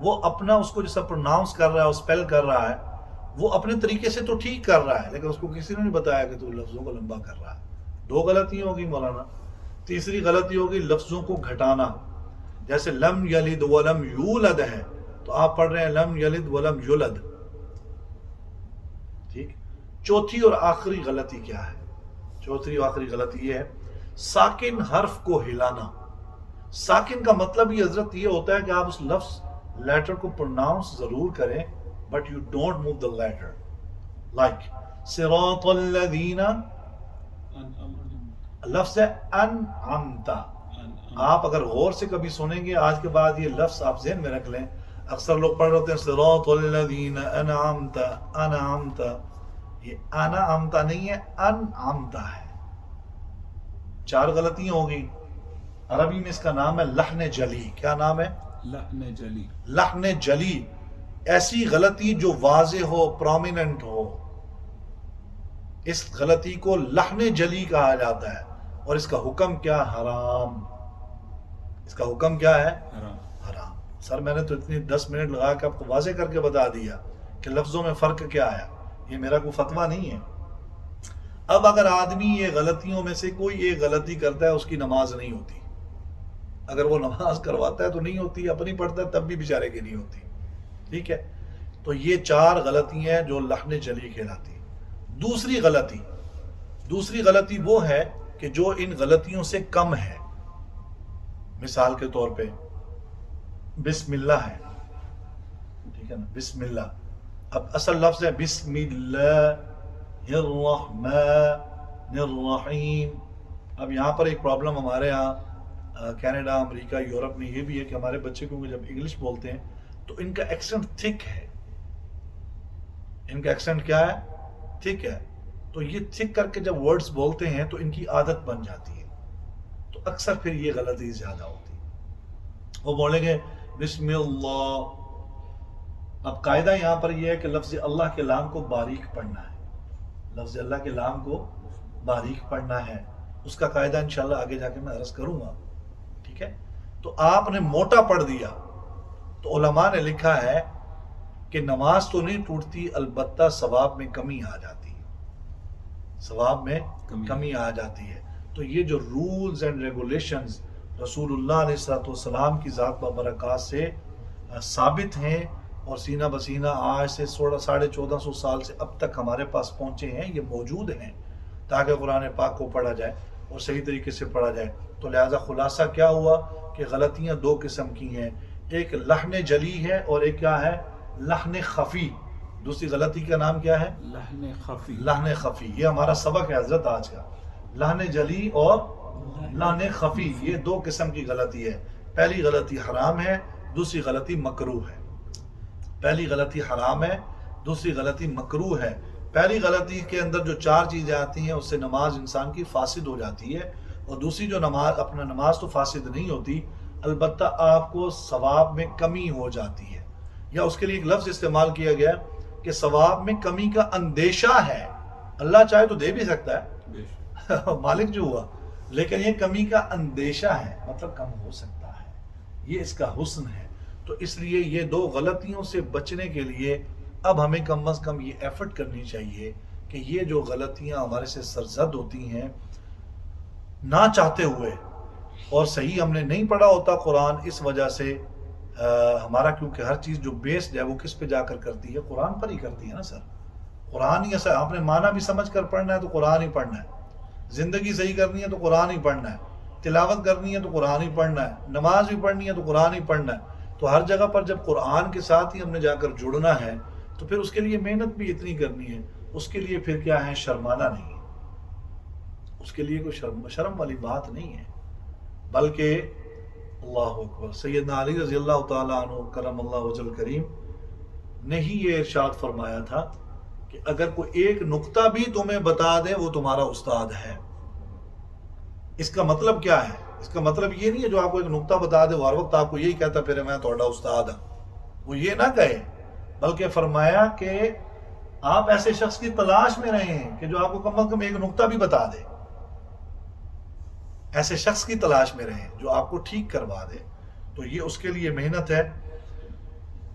وہ اپنا اس کو جیسا پروناؤنس کر رہا ہے، اسپیل کر رہا ہے، وہ اپنے طریقے سے تو ٹھیک کر رہا ہے، لیکن اس کو کسی نے نہیں بتایا کہ تو لفظوں کو لمبا کر رہا ہے. دو غلطیاں ہوگی مولانا. تیسری غلطی ہوگی لفظوں کو گھٹانا. جیسے لم یلد ولم یولد ہے تو آپ پڑھ رہے ہیں لم یلد ولم یولد. ٹھیک. چوتھی اور آخری غلطی کیا ہے؟ چوتھی اور آخری غلطی یہ ہے ساکن حرف کو ہلانا. ساکن کا مطلب یہ حضرت یہ ہوتا ہے کہ آپ اس لفظ لیٹر کو پروناؤنس ضرور کریں but you don't move the letter. Like صراط الذین، لفظ ہے انعمت. آپ اگر غور سے کبھی سنیں گے آج کے بعد یہ لفظ آپ ذہن میں رکھ لیں. اکثر لوگ پڑھ رہے ہوتے ہیں صراط الذین انعمت انعمت. یہ انعمت نہیں ہے، انعمت ہے. چار غلطیاں ہو گئی. عربی میں اس کا نام ہے لحن جلی. کیا نام ہے؟ لحن جلی. لحن جلی. ایسی غلطی جو واضح ہو، پرومیننٹ ہو، اس غلطی کو لحن جلی کہا جاتا ہے. اور اس کا حکم کیا؟ حرام. اس کا حکم کیا ہے؟ حرام. سر میں نے تو اتنی 10 منٹ لگا کے آپ کو واضح کر کے بتا دیا کہ لفظوں میں فرق کیا آیا. یہ میرا کوئی فتویٰ نہیں ہے. اب اگر آدمی یہ غلطیوں میں سے کوئی ایک غلطی کرتا ہے اس کی نماز نہیں ہوتی. اگر وہ نماز کرواتا ہے تو نہیں ہوتی، اپنی پڑھتا ہے تب بھی بیچارے کی نہیں ہوتی. ٹھیک ہے. تو یہ چار غلطیاں ہیں جو لحن جلی کہلاتی. دوسری غلطی وہ ہے کہ جو ان غلطیوں سے کم ہے. مثال کے طور پہ بسم اللہ ہے. ٹھیک ہے نا، بسم اللہ. اب اصل لفظ ہے بسم اللہ الرحمن الرحیم. اب یہاں پر ایک پرابلم ہمارے ہاں کینیڈا، امریکہ، یورپ میں یہ بھی ہے کہ ہمارے بچے کو جب انگلش بولتے ہیں تو ان کا ایکسنٹ تھک ہے. ان کا ایکسنٹ کیا ہے؟ تھک ہے. تو یہ تھک کر کے جب ورڈز بولتے ہیں تو ان کی عادت بن جاتی ہے. تو اکثر پھر یہ غلطی زیادہ ہوتی ہے. وہ بولیں گے بسم اللہ. اب قاعدہ یہاں پر یہ ہے کہ لفظ اللہ کے لام کو باریک پڑھنا ہے. لفظ اللہ کے لام کو باریک پڑھنا ہے. اس کا قاعدہ انشاءاللہ آگے جا کے میں عرض کروں گا. ٹھیک ہے. تو آپ نے موٹا پڑھ دیا تو علماء نے لکھا ہے کہ نماز تو نہیں ٹوٹتی، البتہ ثواب میں کمی آ جاتی ہے. ثواب میں کمی آ جاتی ہے. تو یہ جو رولز اینڈ ریگولیشنز رسول اللہ علیہ السلام کی ذات بابرکات سے ثابت ہیں اور سینہ بسینہ آج سے 1450 سال سے اب تک ہمارے پاس پہنچے ہیں، یہ موجود ہیں تاکہ قرآن پاک کو پڑھا جائے اور صحیح طریقے سے پڑھا جائے. تو لہٰذا خلاصہ کیا ہوا کہ غلطیاں دو قسم کی ہیں. ایک لحن جلی ہے اور ایک کیا ہے؟ لحن خفی. دوسری غلطی کا نام کیا ہے؟ لحن خفی. لحن خفی. یہ ہمارا سبق ہے حضرت آج کا. لحن جلی اور لحن خفی، یہ دو قسم کی غلطی ہے. پہلی غلطی حرام ہے، دوسری غلطی مکروہ ہے. پہلی غلطی حرام ہے، دوسری غلطی مکروہ ہے. پہلی غلطی کے اندر جو چار چیزیں آتی ہیں اس سے نماز انسان کی فاسد ہو جاتی ہے. اور دوسری جو نماز، اپنا نماز تو فاسد نہیں ہوتی، البتہ آپ کو ثواب میں کمی ہو جاتی ہے. یا اس کے لیے ایک لفظ استعمال کیا گیا کہ ثواب میں کمی کا اندیشہ ہے. اللہ چاہے تو دے بھی سکتا ہے مالک جو ہوا، لیکن یہ کمی کا اندیشہ ہے، مطلب کم ہو سکتا ہے. یہ اس کا حسن ہے. تو اس لیے یہ دو غلطیوں سے بچنے کے لیے اب ہمیں کم از کم یہ ایفرٹ کرنی چاہیے کہ یہ جو غلطیاں ہمارے سے سرزد ہوتی ہیں نہ چاہتے ہوئے، اور صحیح ہم نے نہیں پڑھا ہوتا قرآن، اس وجہ سے ہمارا، کیونکہ ہر چیز جو بیسڈ ہے وہ کس پہ جا کر کرتی ہے؟ قرآن پر ہی کرتی ہے نا سر. قرآن ہی ایسا، آپ نے معنی بھی سمجھ کر پڑھنا ہے تو قرآن ہی پڑھنا ہے. زندگی صحیح کرنی ہے تو قرآن ہی پڑھنا ہے. تلاوت کرنی ہے تو قرآن ہی پڑھنا ہے. نماز بھی پڑھنی ہے تو قرآن ہی پڑھنا ہے. تو ہر جگہ پر جب قرآن کے ساتھ ہی ہم نے جا کر جڑنا ہے تو پھر اس کے لیے محنت بھی اتنی کرنی ہے. اس کے لیے پھر کیا ہے؟ شرمانا نہیں ہے. اس کے لیے کوئی شرم والی بات نہیں ہے، بلکہ اللہ اکبر، سیدنا علی رضی اللہ تعالیٰ عنہ کرم اللہ وجہ کریم نے ہی یہ ارشاد فرمایا تھا کہ اگر کوئی ایک نقطہ بھی تمہیں بتا دے وہ تمہارا استاد ہے. اس کا مطلب کیا ہے؟ اس کا مطلب یہ نہیں ہے جو آپ کو ایک نقطہ بتا دے وہ ہر وقت آپ کو یہی کہتا پھر میں تھوڑا استاد ہوں. وہ یہ نہ کہے، بلکہ فرمایا کہ آپ ایسے شخص کی تلاش میں رہیں کہ جو آپ کو کم از کم ایک نقطہ بھی بتا دے. ایسے شخص کی تلاش میں رہیں جو آپ کو ٹھیک کروا دے. تو یہ اس کے لیے محنت ہے.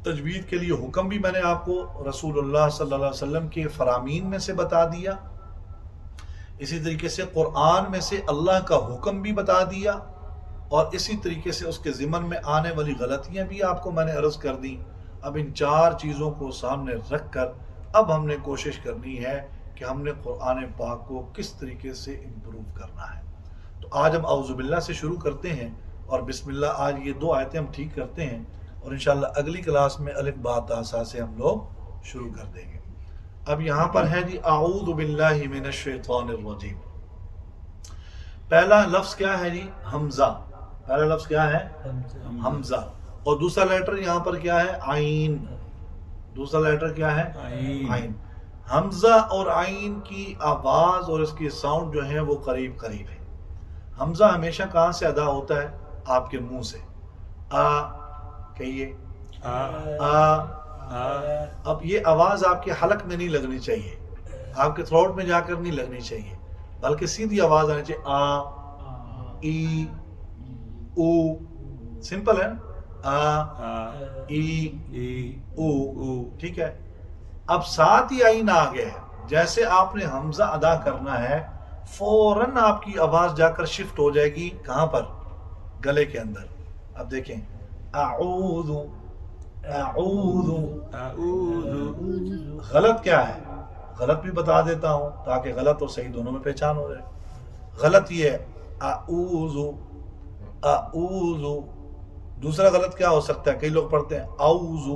تجوید کے لیے حکم بھی میں نے آپ کو رسول اللہ صلی اللہ علیہ وسلم کے فرامین میں سے بتا دیا، اسی طریقے سے قرآن میں سے اللہ کا حکم بھی بتا دیا، اور اسی طریقے سے اس کے ضمن میں آنے والی غلطیاں بھی آپ کو میں نے عرض کر دی۔ اب ان 4 چیزوں کو سامنے رکھ کر اب ہم نے کوشش کرنی ہے کہ ہم نے قرآن پاک کو کس طریقے سے امپروو کرنا ہے۔ تو آج ہم اعوذ باللہ سے شروع کرتے ہیں، اور بسم اللہ آج یہ 2 آیتیں ہم ٹھیک کرتے ہیں، اور انشاءاللہ اگلی کلاس میں الف با تا سا سے ہم لوگ شروع کر دیں گے۔ اب یہاں پر ہے جی اعوذ باللہ من الشیطان الرجیم۔ پہلا لفظ کیا ہے جی؟ حمزہ۔ پہلا لفظ کیا ہے؟ حمزہ۔ اور دوسرا لیٹر یہاں پر کیا ہے؟ عین۔ دوسرا لیٹر کیا ہے؟ عین۔ حمزہ اور عین کی آواز اور اس کی ساؤنڈ جو ہے وہ قریب قریب ہے۔ حمزہ ہمیشہ کہاں سے ادا ہوتا ہے؟ آپ کے منہ سے۔ آ کہیے، آ۔ اب یہ آواز آپ کے حلق میں نہیں لگنی چاہیے، آپ کے تھروٹ میں جا کر نہیں لگنی چاہیے، بلکہ سیدھی آواز آنی چاہیے۔ آ، ای، او۔ سمپل ہے آ، ای، او۔ ٹھیک ہے۔ اب ساتھ ہی عین آ گیا ہے، جیسے آپ نے حمزہ ادا کرنا ہے فوراً آپ کی آواز جا کر شفٹ ہو جائے گی کہاں پر؟ گلے کے اندر۔ اب دیکھیں، اعوذ، اعوذ۔ غلط کیا ہے؟ غلط بھی بتا دیتا ہوں تاکہ غلط اور صحیح دونوں میں پہچان ہو جائے۔ غلط یہ ہے اعوذ، اعوذ۔ دوسرا غلط کیا ہو سکتا ہے؟ کئی لوگ پڑھتے ہیں اعوذ،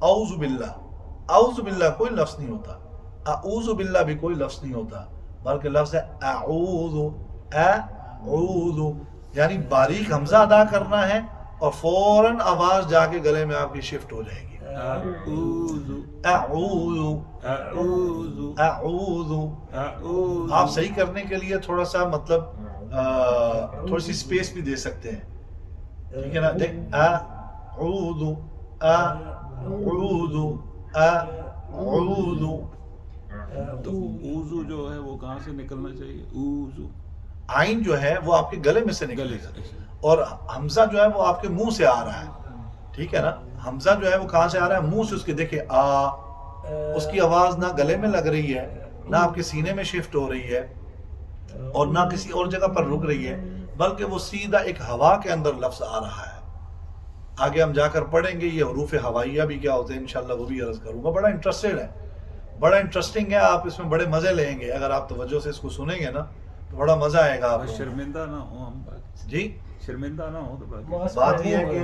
اعوذ باللہ۔ اعوذ باللہ کوئی لفظ نہیں ہوتا، اعوذ باللہ بھی کوئی لفظ نہیں ہوتا، بلکہ لفظ ہے اعوذ، اعوذ۔ یعنی باریک حمزہ ادا کرنا ہے اور فوراً آواز جا کے گلے میں آپ کی شفٹ ہو جائے گی۔ اعوذ، اعوذ، اعوذ۔ آپ صحیح کرنے کے لیے تھوڑا سا مطلب تھوڑی سی سپیس بھی دے سکتے ہیں، ٹھیک ہے نا؟ دیکھ، اعوذ، اعوذ، اعوذ۔ تو اوزو جو ہے وہ کہاں سے نکلنا چاہیے؟ اوزو، عین جو ہے وہ آپ کے گلے میں سے نکلے گا، اور حمزہ جو ہے وہ آپ کے منہ سے آ رہا ہے، ٹھیک ہے نا؟ حمزہ جو ہے وہ کہاں سے آ رہا ہے؟ منہ سے۔ اس کے دیکھیں آ، اس کی آواز نہ گلے میں لگ رہی ہے، نہ آپ کے سینے میں شفٹ ہو رہی ہے، اور نہ کسی اور جگہ پر رک رہی ہے، بلکہ وہ سیدھا ایک ہوا کے اندر لفظ آ رہا ہے۔ آگے ہم جا کر پڑھیں گے یہ حروف ہوائیہ بھی کیا ہوتے ہیں، انشاءاللہ وہ بھی عرض کروں گا۔ بڑا انٹرسٹڈ ہے، بڑا انٹرسٹنگ ہے، آپ اس میں بڑے مزے لیں گے اگر آپ توجہ سے اس کو سنیں گے نا تو بڑا مزہ آئے گا آپ کو۔ شرمندہ نہ ہو ہم، جی شرمندہ نہ ہو تو بات یہ ہے کہ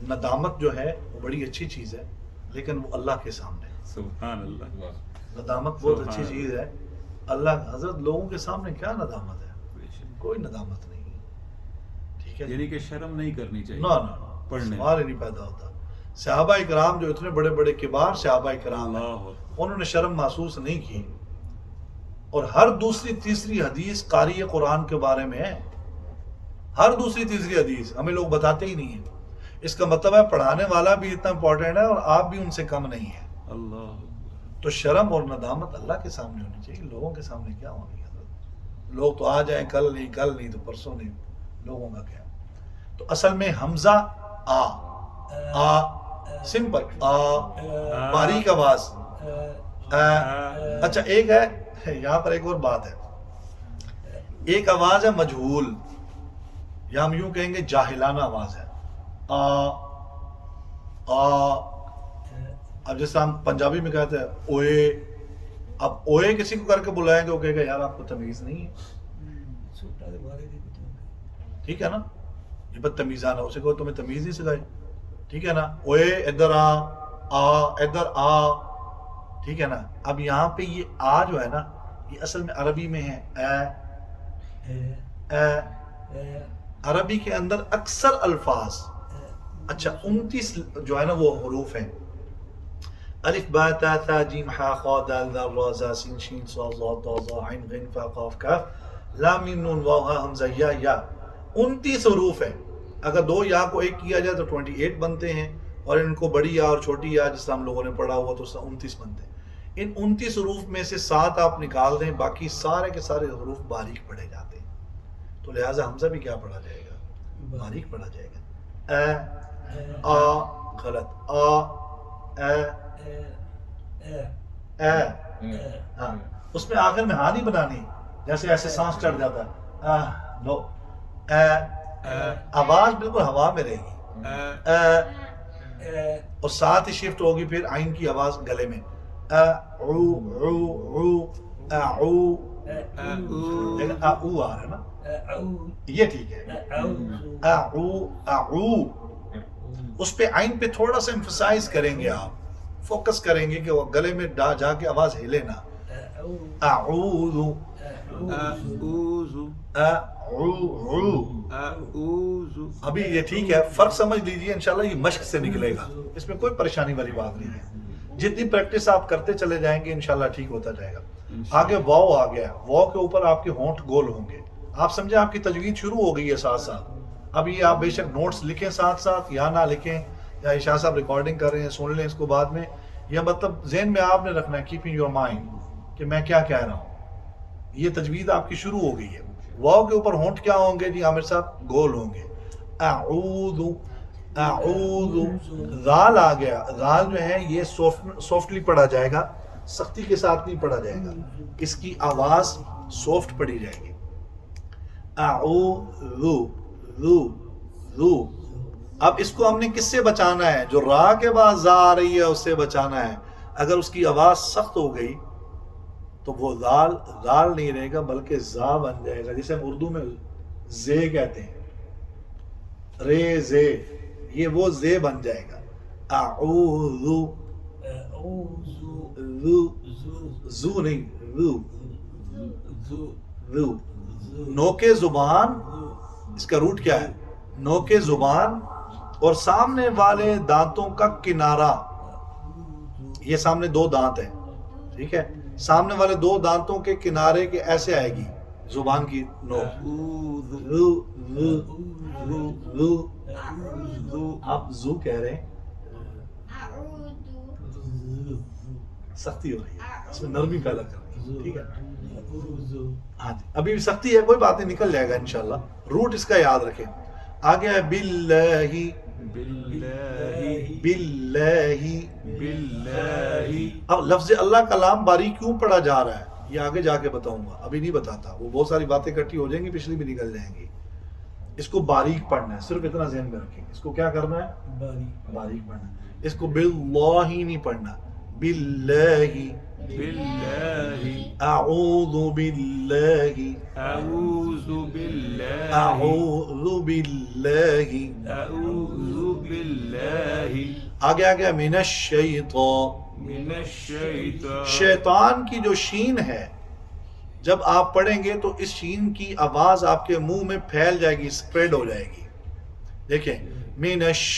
ندامت جو ہے وہ بڑی اچھی چیز ہے، لیکن وہ اللہ کے سامنے۔ سبحان اللہ، ندامت بہت اچھی چیز ہے۔ اللہ حضرت لوگوں کے سامنے کیا ندامت ہے؟ کوئی ندامت نہیں ہے، ٹھیک ہے؟ یعنی کہ شرم نہیں کرنی چاہیے، نہ نہ پڑھنے سوال ہی نہیں پیدا ہوتا۔ صحابہ اکرام جو اتنے بڑے بڑے کبار صحابہ اکرام ہیں، انہوں نے شرم محسوس نہیں کی، اور ہر دوسری تیسری حدیث قاری قرآن کے بارے میں ہے۔ ہر دوسری تیسری حدیث ہمیں لوگ بتاتے ہی نہیں ہیں۔ اس کا مطلب ہے پڑھانے والا بھی اتنا امپورٹنٹ ہے اور آپ بھی ان سے کم نہیں ہیں۔ اللہ، تو شرم اور ندامت اللہ کے سامنے ہونی چاہیے، لوگوں کے سامنے کیا ہونی ہے؟ لوگ تو آ جائیں، کل نہیں، کل نہیں تو پرسوں نہیں، لوگوں کا کیا؟ تو اصل میں حمزہ آ، آ سمپل آ، باریک آواز اچھا ایک ہے یہاں پر ایک اور بات ہے، ایک آواز ہے مجہول، یا ہم یوں کہیں گے جاہلانہ آواز ہے آ، آ۔ اب جیسے ہم پنجابی میں کہتے ہیں اوئے، اب اوئے کسی کو کر کے بلائیں گے وہ کہے گا یار آپ کو تمیز نہیں ہے، ٹھیک ہے نا؟ یہ بدتمیزانہ، اسے کہو تمہیں تمیز نہیں سکھائی، ٹھیک ہے نا؟ اوئے ادھر آ، ادھر آ، ٹھیک ہے نا؟ اب یہاں پہ یہ آ جو ہے نا یہ اصل میں عربی میں ہے اے۔ عربی کے اندر اکثر الفاظ، اچھا 29 جو ہے نا وہ حروف ہیں، الف با تا ثا جیم حا خا دال ذال را زا سین شین صاد ضاد طا ظا عین غین فا قاف کاف لام میم نون واو ہا حمزہ یا 29 حروف ہیں۔ اگر 2 یا کو ایک کیا جائے تو 28 بنتے ہیں، اور ان کو بڑی یا اور چھوٹی یا جس طرح ہم لوگوں نے پڑھا ہوا تو 29 بنتے ہیں۔ ان 29 حروف میں سے 7 آپ نکال دیں، باقی سارے کے سارے حروف باریک پڑھے جاتے ہیں، تو لہٰذا حمزہ بھی کیا پڑھا جائے گا؟ باریک پڑھا جائے گا۔ اے، آ، غلط. ہاں اس میں آخر میں ہاں نہیں بنانی جیسے ایسے سانس چڑھ جاتا ہے. نو. آواز بالکل ہوا میں رہے گی اور ساتھ ہی شفٹ ہوگی پھر عین کی آواز گلے میں. لیکن او آ رہا ہے نا, یہ ٹھیک ہے. اس پہ عین پہ تھوڑا سا ایمفسائز کریں گے آپ, فوکس کریں گے کہ وہ گلے میں جا کے آواز ہلے نا. اعوذ ابھی یہ ٹھیک ہے, فرق سمجھ لیجئے, انشاءاللہ یہ مشق سے نکلے گا, اس میں کوئی پریشانی والی بات نہیں ہے. جتنی پریکٹس آپ کرتے چلے جائیں گے انشاءاللہ ٹھیک ہوتا جائے گا. آگے واو آ گیا, واو کے اوپر آپ کے ہونٹ گول ہوں گے. آپ سمجھیں آپ کی تجوید شروع ہو گئی ہے ساتھ ساتھ. اب یہ آپ بے شک نوٹس لکھیں ساتھ ساتھ یا نہ لکھیں, یا عشاء صاحب ریکارڈنگ کر رہے ہیں سن لیں اس کو بعد میں, یا مطلب ذہن میں آپ نے رکھنا ہے کیپنگ یور مائنڈ کہ میں کیا کہہ رہا ہوں. یہ تجوید آپ کی شروع ہو گئی ہے. واو کے اوپر ہونٹ کیا ہوں گے جی عامر صاحب؟ گول ہوں گے. اعوذ اعوذ. ذال آ گیا, ذال جو ہے یہ سافٹلی پڑھا جائے گا, سختی کے ساتھ نہیں پڑھا جائے گا, اس کی آواز سافٹ پڑھی جائے گی. اعوذ ذو ذو. اب اس کو ہم نے کس سے بچانا ہے؟ جو را کے بعد زا آ رہی ہے اس سے بچانا ہے. اگر اس کی آواز سخت ہو گئی تو وہ ذال نہیں رہے گا بلکہ زا بن جائے گا, جسے ہم اردو میں زے کہتے ہیں, رے زے, یہ وہ زے بن جائے گا. اعوذ ذو ذو نہیں ذو. نوکے زبان, اس کا روٹ کیا ہے؟ نوکے زبان اور سامنے والے دانتوں کا کنارہ. یہ سامنے دو دانت ہیں, ٹھیک ہے, سامنے والے دو دانتوں کے کنارے کے ایسے آئے گی زبان کی نوک. آپ زو کہہ رہے ہیں, سختی ہو رہی ہے, اس میں نرمی پیدا کر رہی ہے, ٹھیک ہے. ہاں جی ابھی بھی سختی ہے, کوئی بات نہیں, نکل جائے گا انشاءاللہ. روٹ اس کا یاد رکھیں. آگے ہے باللہ باللہ باللہ. اب لفظ اللہ کا لام باریک کیوں پڑھا جا رہا ہے یہ آگے جا کے بتاؤں گا, ابھی نہیں بتاتا. وہ بہت ساری باتیں اکٹھی ہو جائیں گی, پچھلی بھی نکل جائیں گی. اس کو باریک پڑھنا ہے, صرف اتنا ذہن میں رکھیں. اس کو کیا کرنا ہے؟ باریک پڑھنا ہے. اس کو باللہ ہی نہیں پڑھنا, باللہ باللہ. اعوذ باللہ اعوذ باللہ اعوذ باللہ اعوذ باللہ. آگے آگے من الشیطان. من الشیطان. شیطان کی جو شین ہے جب آپ پڑھیں گے تو اس شین کی آواز آپ کے منہ میں پھیل جائے گی, اسپریڈ ہو جائے گی. دیکھیں من